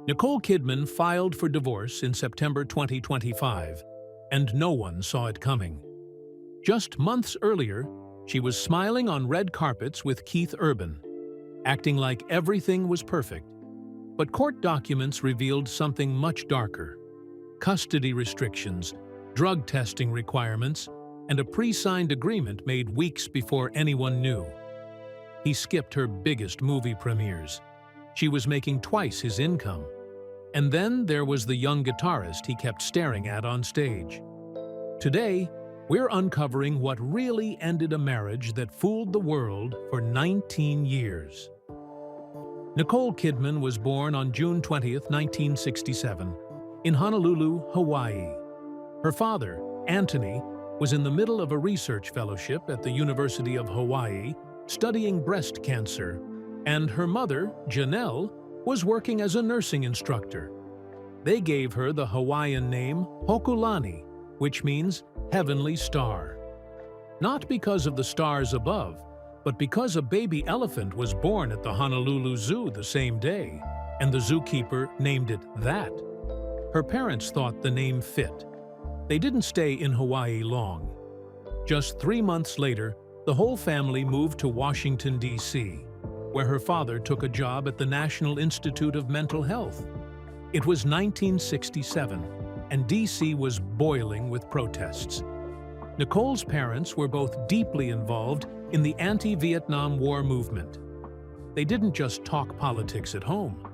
Nicole Kidman filed for divorce in September 2025, and no one saw it coming. Just months earlier, she was smiling on red carpets with Keith Urban, acting like everything was perfect. But court documents revealed something much darker: custody restrictions, drug testing requirements, and a pre-signed agreement made weeks before anyone knew. He skipped her biggest movie premieres. She was making twice his income. And then there was the young guitarist he kept staring at on stage. Today, we're uncovering what really ended a marriage that fooled the world for 19 years. Nicole Kidman was born on June 20, 1967, in Honolulu, Hawaii. Her father, Anthony, was in the middle of a research fellowship at the University of Hawaii studying breast cancer, and her mother, Janelle, was working as a nursing instructor. They gave her the Hawaiian name Hokulani, which means heavenly star. Not because of the stars above, but because a baby elephant was born at the Honolulu Zoo the same day, and the zookeeper named it that. Her parents thought the name fit. They didn't stay in Hawaii long. Just 3 months later, the whole family moved to Washington, D.C., where her father took a job at the National Institute of Mental Health. It was 1967, and D.C. was boiling with protests. Nicole's parents were both deeply involved in the anti-Vietnam War movement. They didn't just talk politics at home.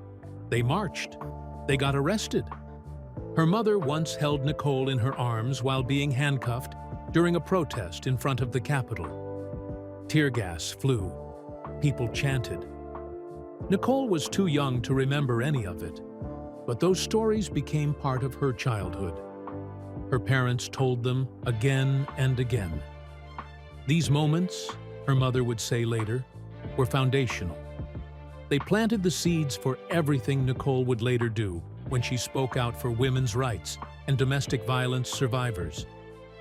They marched. They got arrested. Her mother once held Nicole in her arms while being handcuffed during a protest in front of the Capitol. Tear gas flew. People chanted. Nicole was too young to remember any of it, but those stories became part of her childhood. Her parents told them again and again. These moments, her mother would say later, were foundational. They planted the seeds for everything Nicole would later do when she spoke out for women's rights and domestic violence survivors.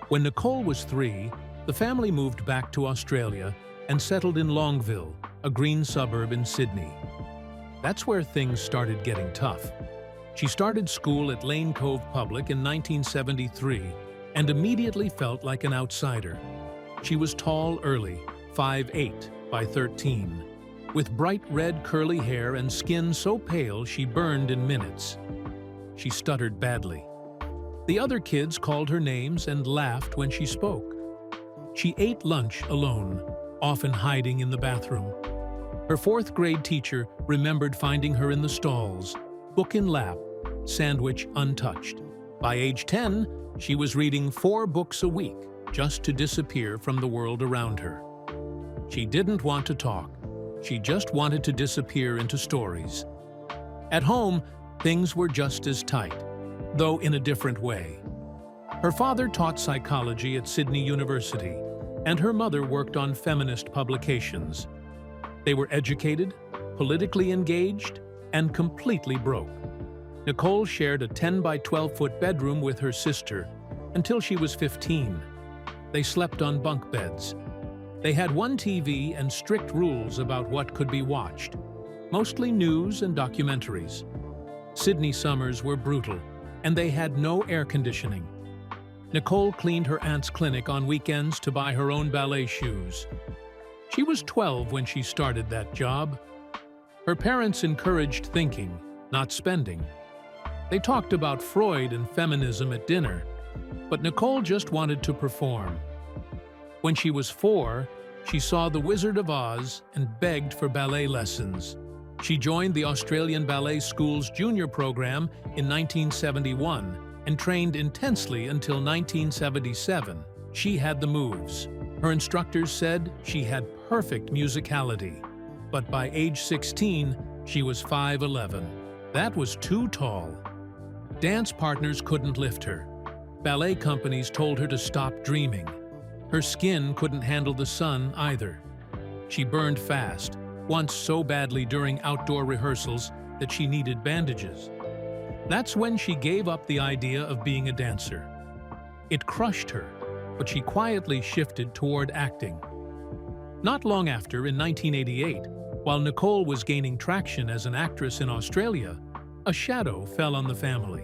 When Nicole was 3, the family moved back to Australia and settled in Longville, a green suburb in Sydney. That's where things started getting tough. She started school at Lane Cove Public in 1973 and immediately felt like an outsider. She was tall early, 5'8" by 13, with bright red curly hair and skin so pale she burned in minutes. She stuttered badly. The other kids called her names and laughed when she spoke. She ate lunch alone, often hiding in the bathroom. Her 4th grade teacher remembered finding her in the stalls, book in lap, sandwich untouched. By age 10, she was reading 4 books a week just to disappear from the world around her. She didn't want to talk. She just wanted to disappear into stories. At home, things were just as tight, though in a different way. Her father taught psychology at Sydney University, and her mother worked on feminist publications. They were educated, politically engaged, and completely broke. Nicole shared a 10 by 12-foot bedroom with her sister until she was 15. They slept on bunk beds. They had one TV and strict rules about what could be watched, mostly news and documentaries. Sydney summers were brutal, and they had no air conditioning. Nicole cleaned her aunt's clinic on weekends to buy her own ballet shoes. She was 12 when she started that job. Her parents encouraged thinking, not spending. They talked about Freud and feminism at dinner, but Nicole just wanted to perform. When she was 4, she saw The Wizard of Oz and begged for ballet lessons. She joined the Australian Ballet School's junior program in 1971 and trained intensely until 1977. She had the moves. Her instructors said she had perfect musicality. But by age 16, she was 5'11". That was too tall. Dance partners couldn't lift her. Ballet companies told her to stop dreaming. Her skin couldn't handle the sun either. She burned fast, once so badly during outdoor rehearsals that she needed bandages. That's when she gave up the idea of being a dancer. It crushed her, but she quietly shifted toward acting. Not long after, in 1988, while Nicole was gaining traction as an actress in Australia, A shadow fell on the family.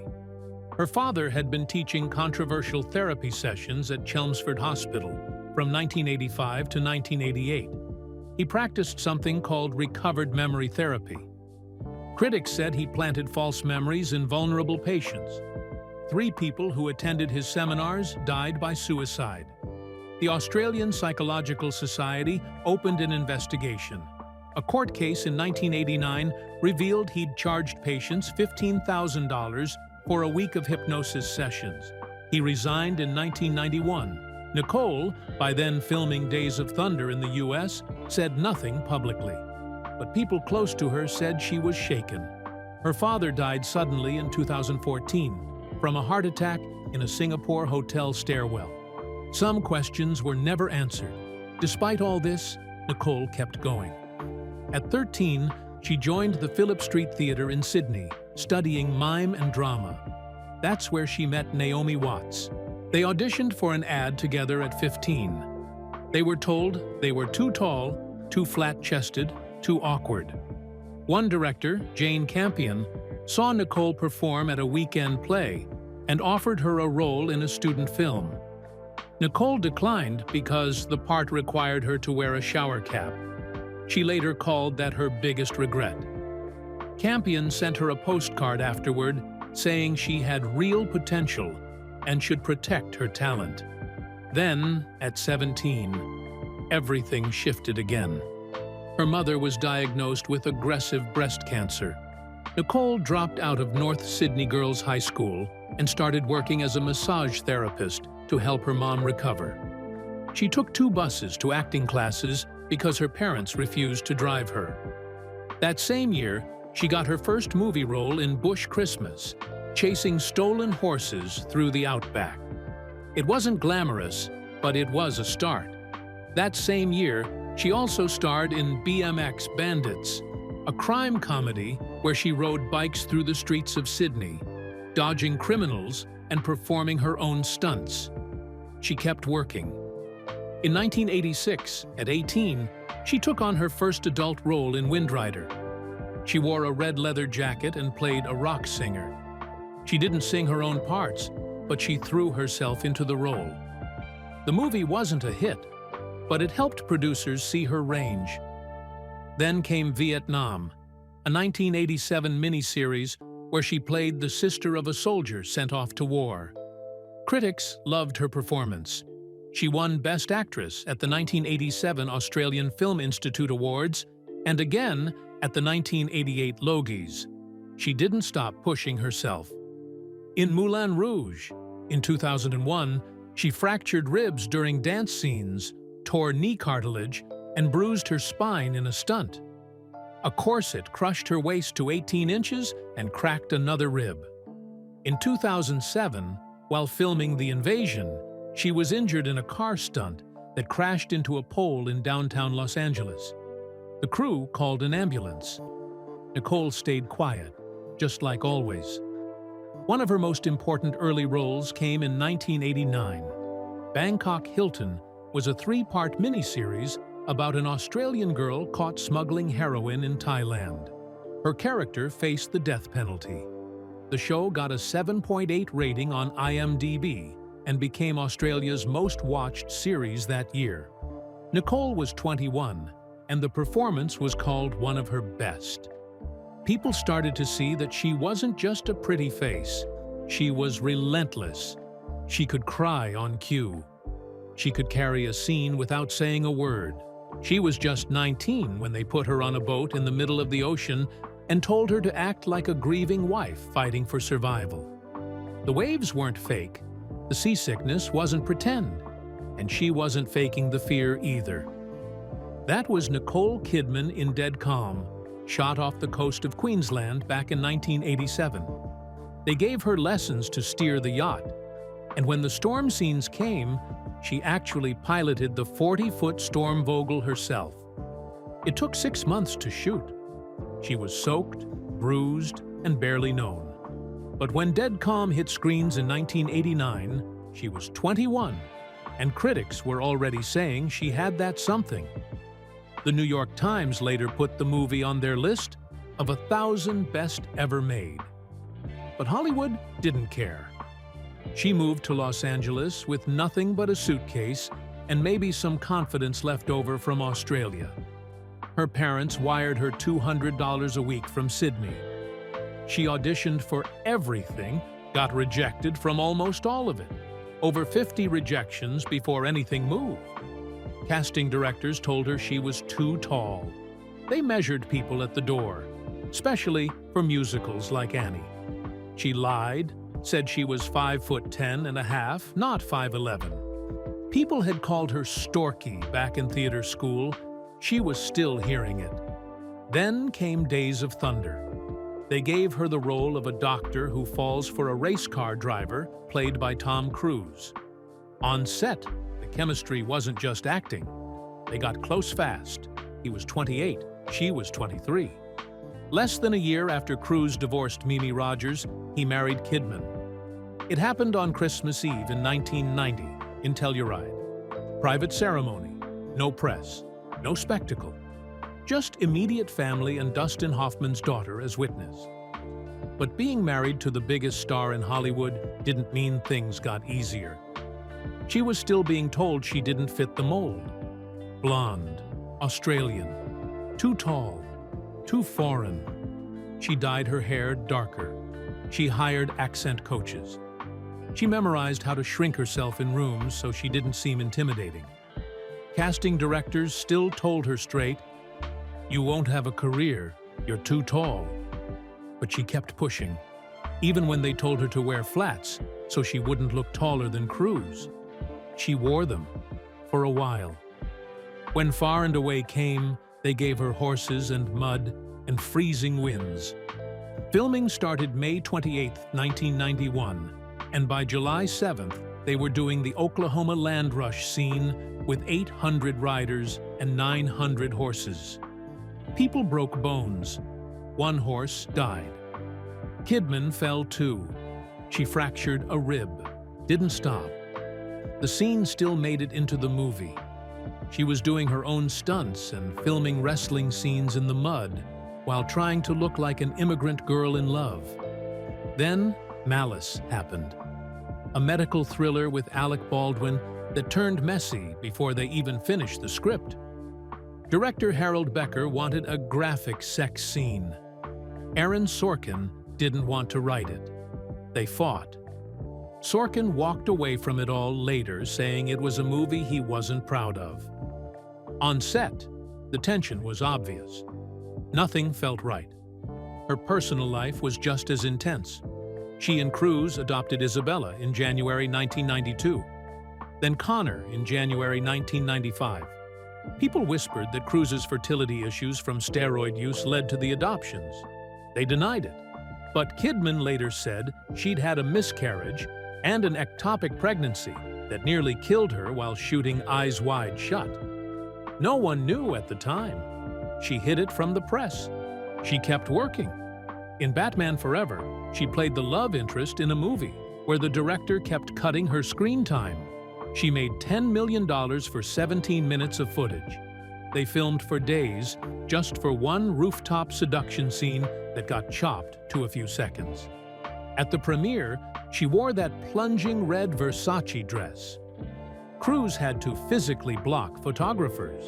Her father had been teaching controversial therapy sessions at Chelmsford Hospital from 1985 to 1988. He practiced something called recovered memory therapy. Critics said he planted false memories in vulnerable patients. 3 people who attended his seminars died by suicide. The Australian Psychological Society opened an investigation. A court case in 1989 revealed he'd charged patients $15,000 for a week of hypnosis sessions. He resigned in 1991. Nicole, by then filming Days of Thunder in the US, said nothing publicly. But people close to her said she was shaken. Her father died suddenly in 2014 from a heart attack in a Singapore hotel stairwell. Some questions were never answered. Despite all this, Nicole kept going. At 13, she joined the Phillip Street Theatre in Sydney, studying mime and drama. That's where she met Naomi Watts. They auditioned for an ad together at 15. They were told they were too tall, too flat-chested, too awkward. One director, Jane Campion, saw Nicole perform at a weekend play and offered her a role in a student film. Nicole declined because the part required her to wear a shower cap. She later called that her biggest regret. Campion sent her a postcard afterward saying she had real potential and should protect her talent. Then, at 17, everything shifted again. Her mother was diagnosed with aggressive breast cancer. Nicole dropped out of North Sydney Girls High School and started working as a massage therapist to help her mom recover. She took 2 buses to acting classes because her parents refused to drive her. That same year, she got her first movie role in Bush Christmas, chasing stolen horses through the outback. It wasn't glamorous, but it was a start. That same year, she also starred in BMX Bandits, a crime comedy where she rode bikes through the streets of Sydney, dodging criminals and performing her own stunts. She kept working. In 1986, at 18, she took on her first adult role in Wind Rider. She wore a red leather jacket and played a rock singer. She didn't sing her own parts, but she threw herself into the role. The movie wasn't a hit, but it helped producers see her range. Then came Vietnam, a 1987 miniseries where she played the sister of a soldier sent off to war. Critics loved her performance. She won Best Actress at the 1987 Australian Film Institute Awards and again at the 1988 Logies. She didn't stop pushing herself. In Moulin Rouge, in 2001, she fractured ribs during dance scenes, tore knee cartilage, and bruised her spine in a stunt. A corset crushed her waist to 18 inches and cracked another rib. In 2007, while filming The Invasion, she was injured in a car stunt that crashed into a pole in downtown Los Angeles. The crew called an ambulance. Nicole stayed quiet, just like always. One of her most important early roles came in 1989. Bangkok Hilton was a 3-part miniseries about an Australian girl caught smuggling heroin in Thailand. Her character faced the death penalty. The show got a 7.8 rating on IMDb and became Australia's most-watched series that year. Nicole was 21, and the performance was called one of her best. People started to see that she wasn't just a pretty face. She was relentless. She could cry on cue. She could carry a scene without saying a word. She was just 19 when they put her on a boat in the middle of the ocean and told her to act like a grieving wife fighting for survival. The waves weren't fake. The seasickness wasn't pretend. And she wasn't faking the fear either. That was Nicole Kidman in Dead Calm, shot off the coast of Queensland back in 1987. They gave her lessons to steer the yacht, and when the storm scenes came, she actually piloted the 40-foot Stormvogel herself. It took 6 months to shoot. She was soaked, bruised, and barely known. But when Dead Calm hit screens in 1989, she was 21, and critics were already saying she had that something. The New York Times later put the movie on their list of 1,000 best ever made. But Hollywood didn't care. She moved to Los Angeles with nothing but a suitcase and maybe some confidence left over from Australia. Her parents wired her $200 a week from Sydney. She auditioned for everything, got rejected from almost all of it. Over 50 rejections before anything moved. Casting directors told her she was too tall. They measured people at the door, especially for musicals like Annie. She lied, said she was 5'10.5", not 5'11". People had called her storky back in theater school. She was still hearing it. Then came Days of Thunder. They gave her the role of a doctor who falls for a race car driver, played by Tom Cruise. On set, the chemistry wasn't just acting. They got close fast. He was 28, she was 23. Less than a year after Cruise divorced Mimi Rogers, he married Kidman. It happened on Christmas Eve in 1990 in Telluride. Private ceremony, no press, no spectacle. Just immediate family and Dustin Hoffman's daughter as witness. But being married to the biggest star in Hollywood didn't mean things got easier. She was still being told she didn't fit the mold. Blonde, Australian, too tall, too foreign. She dyed her hair darker. She hired accent coaches. She memorized how to shrink herself in rooms so she didn't seem intimidating. Casting directors still told her straight, "You won't have a career, you're too tall." But she kept pushing, even when they told her to wear flats so she wouldn't look taller than Cruise. She wore them, for a while. When Far and Away came, they gave her horses and mud and freezing winds. Filming started May 28, 1991, and by July 7th, they were doing the Oklahoma land rush scene with 800 riders and 900 horses. People broke bones. One horse died. Kidman fell too. She fractured a rib. Didn't stop. The scene still made it into the movie. She was doing her own stunts and filming wrestling scenes in the mud while trying to look like an immigrant girl in love. Then Malice happened. A medical thriller with Alec Baldwin that turned messy before they even finished the script. Director Harold Becker wanted a graphic sex scene. Aaron Sorkin didn't want to write it. They fought. Sorkin walked away from it all later, saying it was a movie he wasn't proud of. On set, the tension was obvious. Nothing felt right. Her personal life was just as intense. She and Cruise adopted Isabella in January 1992, then Connor in January 1995. People whispered that Cruise's fertility issues from steroid use led to the adoptions. They denied it. But Kidman later said she'd had a miscarriage and an ectopic pregnancy that nearly killed her while shooting Eyes Wide Shut. No one knew at the time. She hid it from the press. She kept working. In Batman Forever, she played the love interest in a movie where the director kept cutting her screen time. She made $10 million for 17 minutes of footage. They filmed for days just for one rooftop seduction scene that got chopped to a few seconds. At the premiere, she wore that plunging red Versace dress. Cruise had to physically block photographers.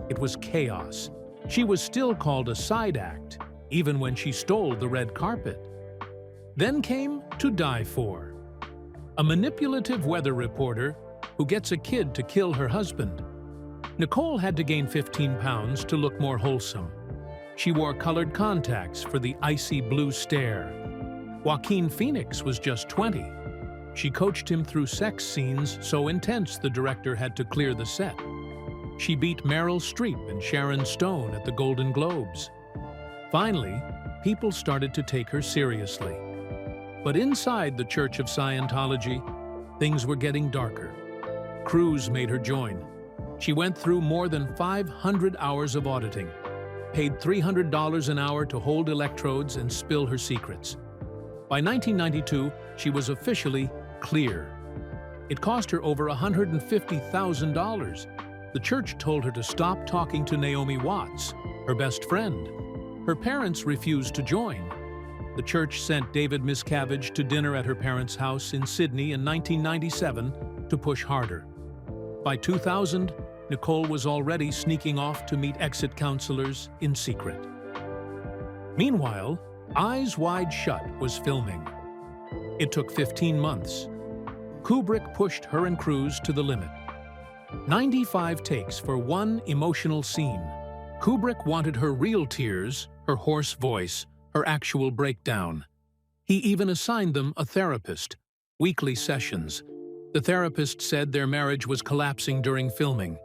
It was chaos. She was still called a side act, even when she stole the red carpet. Then came To Die For, a manipulative weather reporter who gets a kid to kill her husband. Nicole had to gain 15 pounds to look more wholesome. She wore colored contacts for the icy blue stare. Joaquin Phoenix was just 20. She coached him through sex scenes so intense the director had to clear the set. She beat Meryl Streep and Sharon Stone at the Golden Globes. Finally, people started to take her seriously. But inside the Church of Scientology, things were getting darker. Cruise made her join. She went through more than 500 hours of auditing, paid $300 an hour to hold electrodes and spill her secrets. By 1992, she was officially clear. It cost her over $150,000. The church told her to stop talking to Naomi Watts, her best friend. Her parents refused to join. The church sent David Miscavige to dinner at her parents' house in Sydney in 1997 to push harder. By 2000, Nicole was already sneaking off to meet exit counselors in secret. Meanwhile, Eyes Wide Shut was filming. It took 15 months. Kubrick pushed her and Cruise to the limit. 95 takes for one emotional scene. Kubrick wanted her real tears, her hoarse voice, her actual breakdown. He even assigned them a therapist, weekly sessions. The therapist said their marriage was collapsing during filming.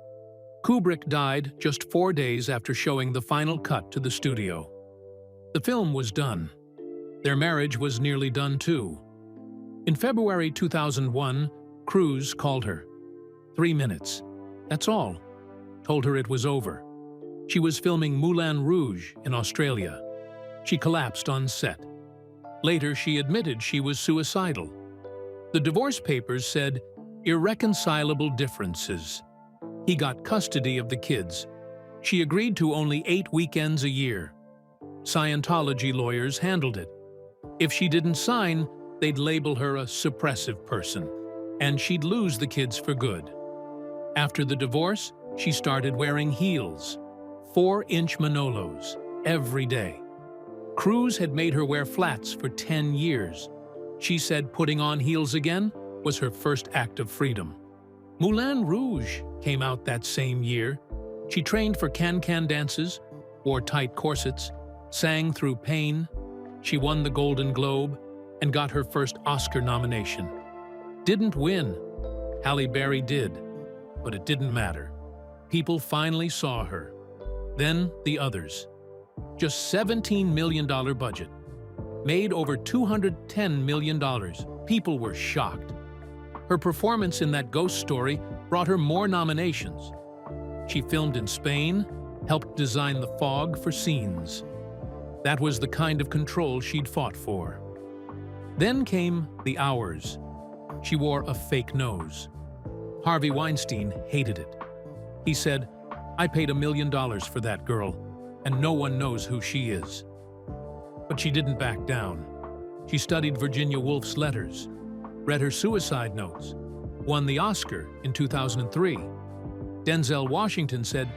Kubrick died just 4 days after showing the final cut to the studio. The film was done. Their marriage was nearly done too. In February 2001, Cruise called her. 3 minutes. That's all. Told her it was over. She was filming Moulin Rouge in Australia. She collapsed on set. Later, she admitted she was suicidal. The divorce papers said, irreconcilable differences. He got custody of the kids. She agreed to only 8 weekends a year. Scientology lawyers handled it. If she didn't sign, they'd label her a suppressive person, and she'd lose the kids for good. After the divorce, she started wearing heels, 4-inch Manolos, every day. Cruise had made her wear flats for 10 years. She said putting on heels again was her first act of freedom. Moulin Rouge came out that same year. She trained for can-can dances, wore tight corsets, sang through pain. She won the Golden Globe and got her first Oscar nomination. Didn't win. Halle Berry did, but it didn't matter. People finally saw her. Then the others. Just $17 million budget. Made over $210 million. People were shocked. Her performance in that ghost story brought her more nominations. She filmed in Spain, helped design the fog for scenes. That was the kind of control she'd fought for. Then came the hours. She wore a fake nose. Harvey Weinstein hated it. He said, "I paid $1 million for that girl, and no one knows who she is." But she didn't back down. She studied Virginia Woolf's letters, read her suicide notes, won the Oscar in 2003. Denzel Washington said,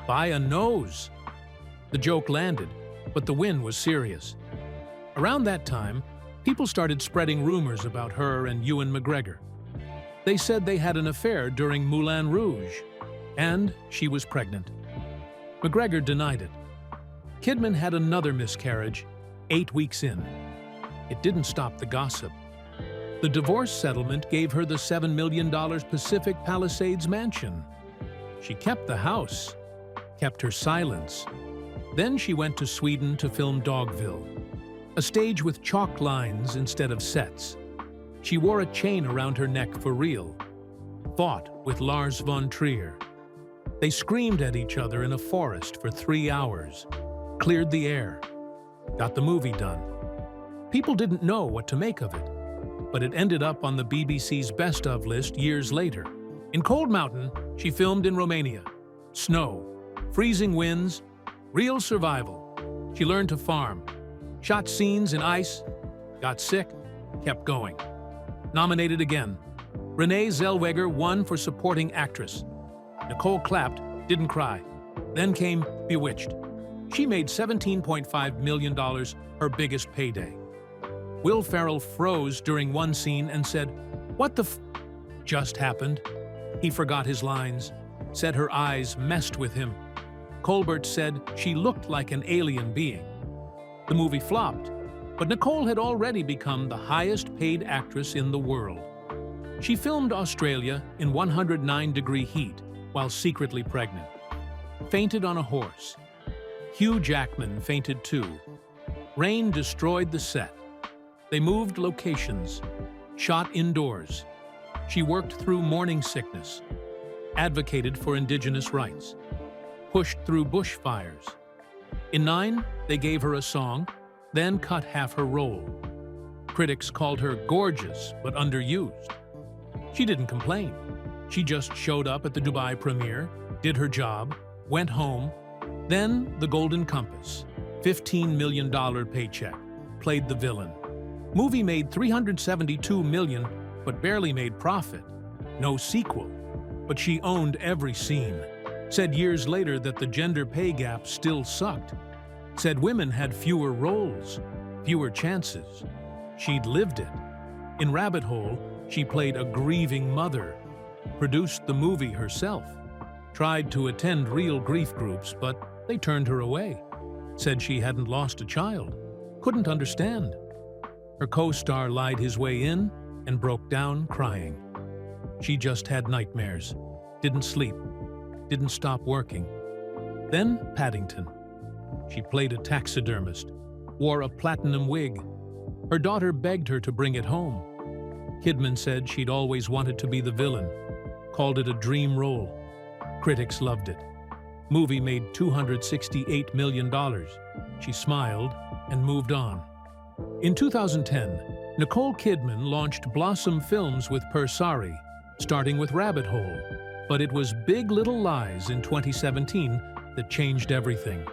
"Buy a nose." The joke landed, but the win was serious. Around that time, people started spreading rumors about her and Ewan McGregor. They said they had an affair during Moulin Rouge, and she was pregnant. McGregor denied it. Kidman had another miscarriage 8 weeks in. It didn't stop the gossip. The divorce settlement gave her the $7 million Pacific Palisades mansion. She kept the house, kept her silence. Then she went to Sweden to film Dogville, a stage with chalk lines instead of sets. She wore a chain around her neck for real. Fought with Lars von Trier. They screamed at each other in a forest for 3 hours. Cleared the air. Got the movie done. People didn't know what to make of it, but it ended up on the BBC's Best Of list years later. In Cold Mountain, she filmed in Romania. Snow, freezing winds, real survival. She learned to farm, shot scenes in ice, got sick, kept going. Nominated again. Renee Zellweger won for supporting actress. Nicole clapped, didn't cry. Then came Bewitched. She made $17.5 million, her biggest payday. Will Ferrell froze during one scene and said, "What the f just happened?" He forgot his lines, said her eyes messed with him. Colbert said she looked like an alien being. The movie flopped, but Nicole had already become the highest-paid actress in the world. She filmed Australia in 109-degree heat while secretly pregnant. Fainted on a horse. Hugh Jackman fainted too. Rain destroyed the set. They moved locations, shot indoors. She worked through morning sickness, advocated for indigenous rights, pushed through bushfires. In 9, they gave her a song, then cut half her role. Critics called her gorgeous but underused. She didn't complain. She just showed up at the Dubai premiere, did her job, went home. Then The Golden Compass, $15 million paycheck, played the villain. Movie made $372 million, but barely made profit. No sequel, but she owned every scene. Said years later that the gender pay gap still sucked. Said women had fewer roles, fewer chances. She'd lived it. In Rabbit Hole, she played a grieving mother, produced the movie herself, tried to attend real grief groups, but they turned her away. Said she hadn't lost a child, couldn't understand. Her co-star lied his way in and broke down crying. She just had nightmares, didn't sleep, didn't stop working. Then Paddington. She played a taxidermist, wore a platinum wig. Her daughter begged her to bring it home. Kidman said she'd always wanted to be the villain, called it a dream role. Critics loved it. Movie made $268 million. She smiled and moved on. In 2010, Nicole Kidman launched Blossom Films with Persari, starting with Rabbit Hole. But it was Big Little Lies in 2017 that changed everything.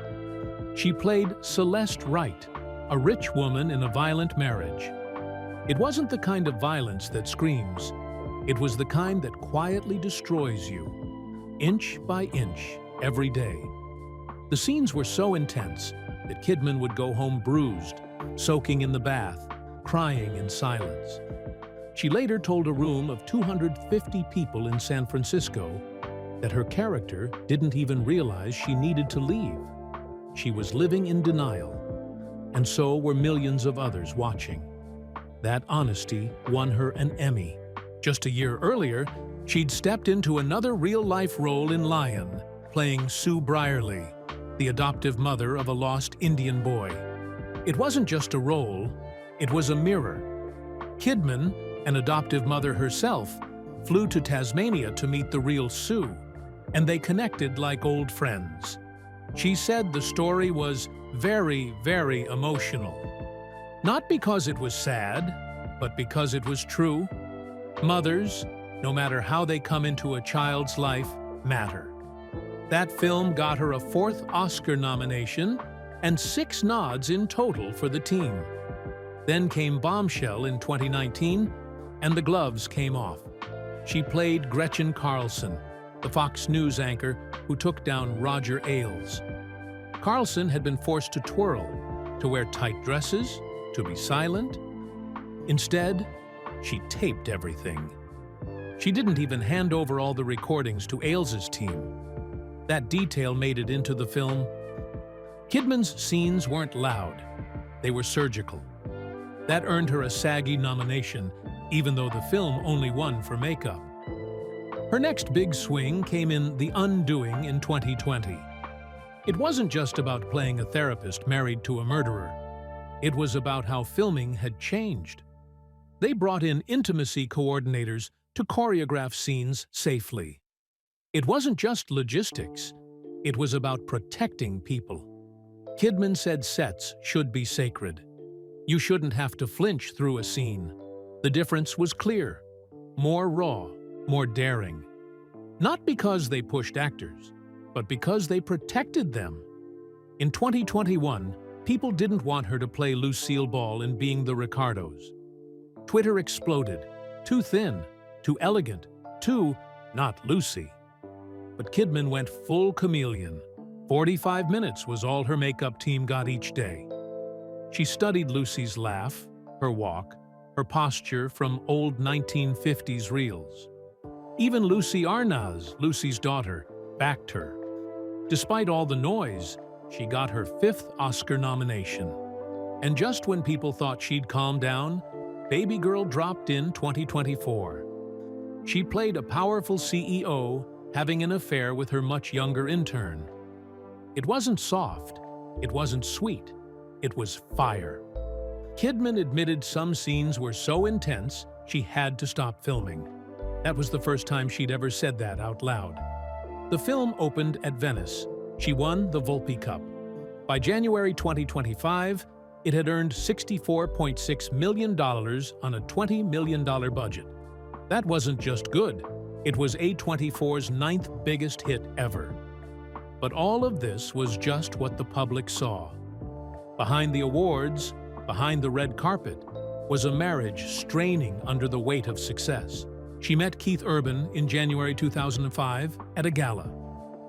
She played Celeste Wright, a rich woman in a violent marriage. It wasn't the kind of violence that screams. It was the kind that quietly destroys you, inch by inch, every day. The scenes were so intense that Kidman would go home bruised, soaking in the bath, crying in silence. She later told a room of 250 people in San Francisco that her character didn't even realize she needed to leave. She was living in denial, and so were millions of others watching. That honesty won her an Emmy. Just a year earlier, she'd stepped into another real-life role in Lion, playing Sue Brierley, the adoptive mother of a lost Indian boy. It wasn't just a role, it was a mirror. Kidman, an adoptive mother herself, flew to Tasmania to meet the real Sue, and they connected like old friends. She said the story was very, very emotional. Not because it was sad, but because it was true. Mothers, no matter how they come into a child's life, matter. That film got her a 4th Oscar nomination and 6 nods in total for the team. Then came Bombshell in 2019, and the gloves came off. She played Gretchen Carlson, the Fox News anchor who took down Roger Ailes. Carlson had been forced to twirl, to wear tight dresses, to be silent. Instead, she taped everything. She didn't even hand over all the recordings to Ailes's team. That detail made it into the film. Kidman's scenes weren't loud. They were surgical. That earned her a SAG nomination, even though the film only won for makeup. Her next big swing came in The Undoing in 2020. It wasn't just about playing a therapist married to a murderer. It was about how filming had changed. They brought in intimacy coordinators to choreograph scenes safely. It wasn't just logistics. It was about protecting people. Kidman said sets should be sacred. You shouldn't have to flinch through a scene. The difference was clear. More raw, more daring. Not because they pushed actors, but because they protected them. In 2021, people didn't want her to play Lucille Ball in Being the Ricardos. Twitter exploded. Too thin, too elegant, too not Lucy. But Kidman went full chameleon. 45 minutes was all her makeup team got each day. She studied Lucy's laugh, her walk, her posture from old 1950s reels. Even Lucy Arnaz, Lucy's daughter, backed her. Despite all the noise, she got her 5th Oscar nomination. And just when people thought she'd calm down, Baby Girl dropped in 2024. She played a powerful CEO having an affair with her much younger intern. It wasn't soft, it wasn't sweet, it was fire. Kidman admitted some scenes were so intense she had to stop filming. That was the first time she'd ever said that out loud. The film opened at Venice. She won the Volpi Cup. By January 2025, it had earned $64.6 million on a $20 million budget. That wasn't just good. It was A24's 9th biggest hit ever. But all of this was just what the public saw. Behind the awards, behind the red carpet, was a marriage straining under the weight of success. She met Keith Urban in January 2005 at a gala.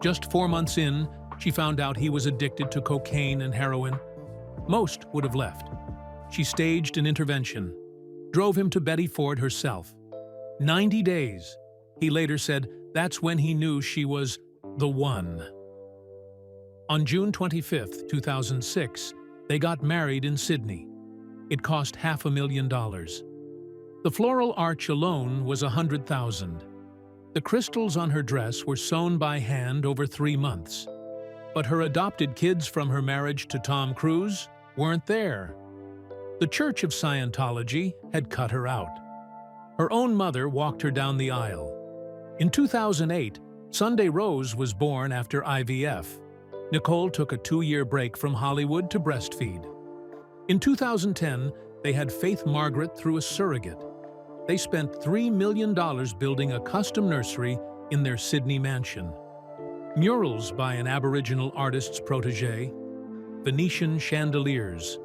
Just 4 months in, she found out he was addicted to cocaine and heroin. Most would have left. She staged an intervention, drove him to Betty Ford herself. 90 days. He later said that's when he knew she was the one. On June 25, 2006, they got married in Sydney. It cost $500,000. The floral arch alone was $100,000. The crystals on her dress were sewn by hand over 3 months. But her adopted kids from her marriage to Tom Cruise weren't there. The Church of Scientology had cut her out. Her own mother walked her down the aisle. In 2008, Sunday Rose was born after IVF. Nicole took a 2-year break from Hollywood to breastfeed. In 2010, they had Faith Margaret through a surrogate. They spent $3 million building a custom nursery in their Sydney mansion. Murals by an Aboriginal artist's protege, Venetian chandeliers,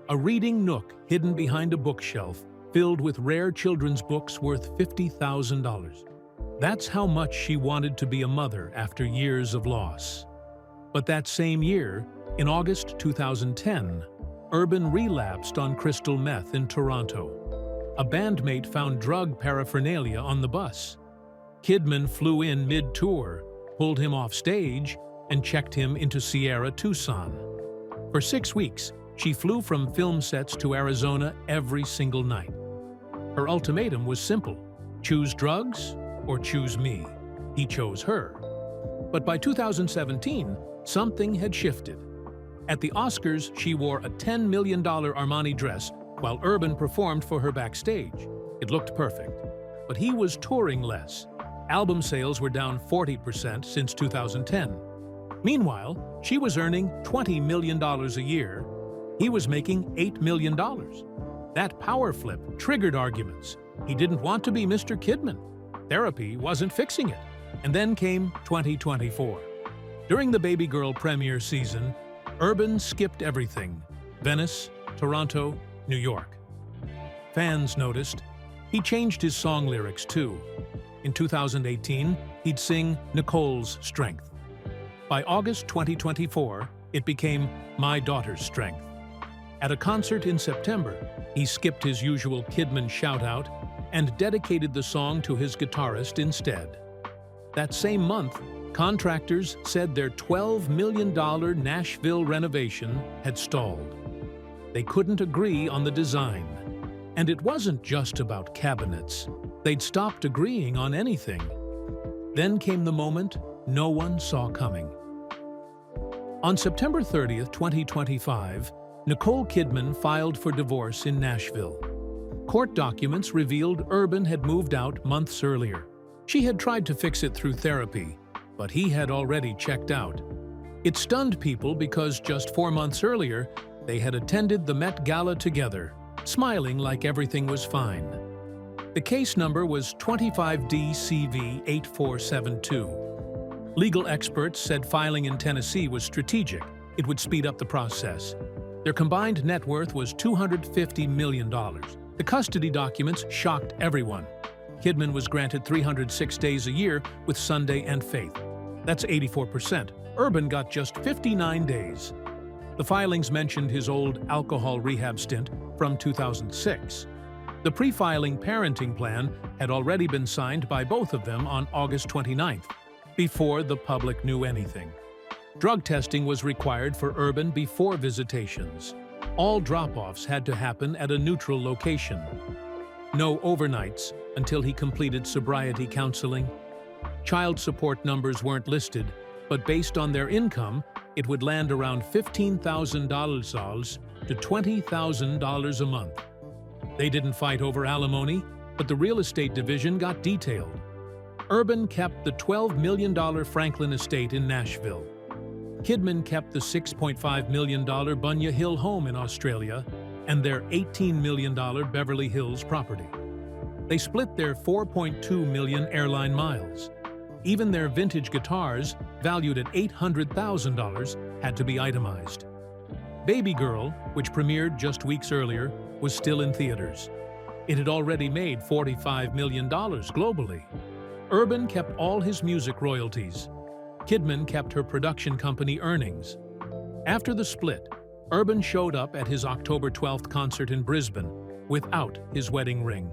a reading nook hidden behind a bookshelf filled with rare children's books worth $50,000. That's how much she wanted to be a mother after years of loss. But that same year, in August 2010, Urban relapsed on crystal meth in Toronto. A bandmate found drug paraphernalia on the bus. Kidman flew in mid-tour, pulled him off stage, and checked him into Sierra Tucson. For 6 weeks, she flew from film sets to Arizona every single night. Her ultimatum was simple: choose drugs or choose me. He chose her. But by 2017, something had shifted. At the Oscars, she wore a $10 million Armani dress while Urban performed for her backstage. It looked perfect. But he was touring less. Album sales were down 40% since 2010. Meanwhile, she was earning $20 million a year. He was making $8 million. That power flip triggered arguments. He didn't want to be Mr. Kidman. Therapy wasn't fixing it. And then came 2024. During the Baby Girl premiere season, Urban skipped everything: Venice, Toronto, New York. Fans noticed. He changed his song lyrics too. In 2018, he'd sing Nicole's Strength. By August 2024, it became My Daughter's Strength. At a concert in September, he skipped his usual Kidman shout-out and dedicated the song to his guitarist instead. That same month, contractors said their $12 million Nashville renovation had stalled. They couldn't agree on the design. And it wasn't just about cabinets. They'd stopped agreeing on anything. Then came the moment no one saw coming. On September 30th, 2025, Nicole Kidman filed for divorce in Nashville. Court documents revealed Urban had moved out months earlier. She had tried to fix it through therapy, but he had already checked out. It stunned people because just 4 months earlier, they had attended the Met Gala together, smiling like everything was fine. The case number was 25D-CV-8472. Legal experts said filing in Tennessee was strategic. It would speed up the process. Their combined net worth was $250 million. The custody documents shocked everyone. Kidman was granted 306 days a year with Sunday and Faith. That's 84%. Urban got just 59 days. The filings mentioned his old alcohol rehab stint from 2006. The pre-filing parenting plan had already been signed by both of them on August 29th, before the public knew anything. Drug testing was required for Urban before visitations. All drop-offs had to happen at a neutral location. No overnights until he completed sobriety counseling. Child support numbers weren't listed, but based on their income, it would land around $15,000 to $20,000 a month. They didn't fight over alimony, but the real estate division got detailed. Urban kept the $12 million Franklin estate in Nashville. Kidman kept the $6.5 million Bunya Hill home in Australia and their $18 million Beverly Hills property. They split their 4.2 million airline miles. Even their vintage guitars, valued at $800,000, had to be itemized. Baby Girl, which premiered just weeks earlier, was still in theaters. It had already made $45 million globally. Urban kept all his music royalties. Kidman kept her production company earnings. After the split, Urban showed up at his October 12th concert in Brisbane without his wedding ring.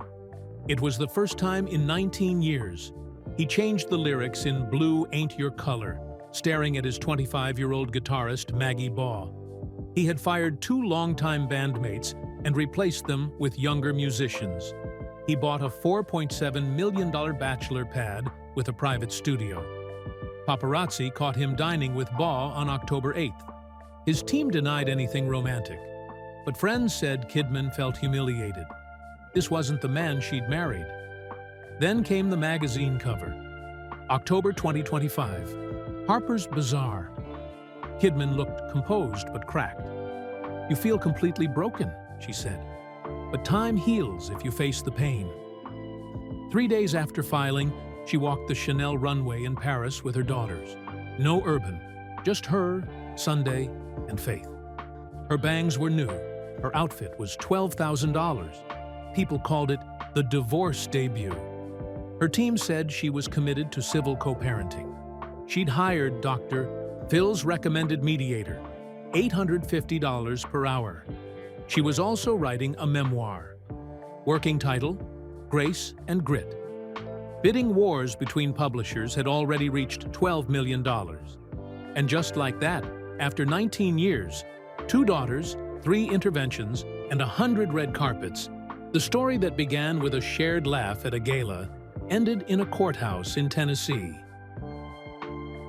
It was the first time in 19 years. He changed the lyrics in Blue Ain't Your Color, staring at his 25-year-old guitarist Maggie Baugh. He had fired 2 longtime bandmates and replaced them with younger musicians. He bought a $4.7 million bachelor pad with a private studio. Paparazzi caught him dining with Baugh on October 8th. His team denied anything romantic, but friends said Kidman felt humiliated. This wasn't the man she'd married. Then came the magazine cover. October 2025. Harper's Bazaar. Kidman looked composed but cracked. "You feel completely broken," she said. "But time heals if you face the pain." 3 days after filing, she walked the Chanel runway in Paris with her daughters. No Urban, just her, Sunday, and Faith. Her bangs were new. Her outfit was $12,000. People called it the divorce debut. Her team said she was committed to civil co-parenting. She'd hired Dr. Phil's recommended mediator, $850 per hour. She was also writing a memoir. Working title, Grace and Grit. Bidding wars between publishers had already reached $12 million. And just like that, after 19 years, 2 daughters, 3 interventions, and 100 red carpets, the story that began with a shared laugh at a gala ended in a courthouse in Tennessee.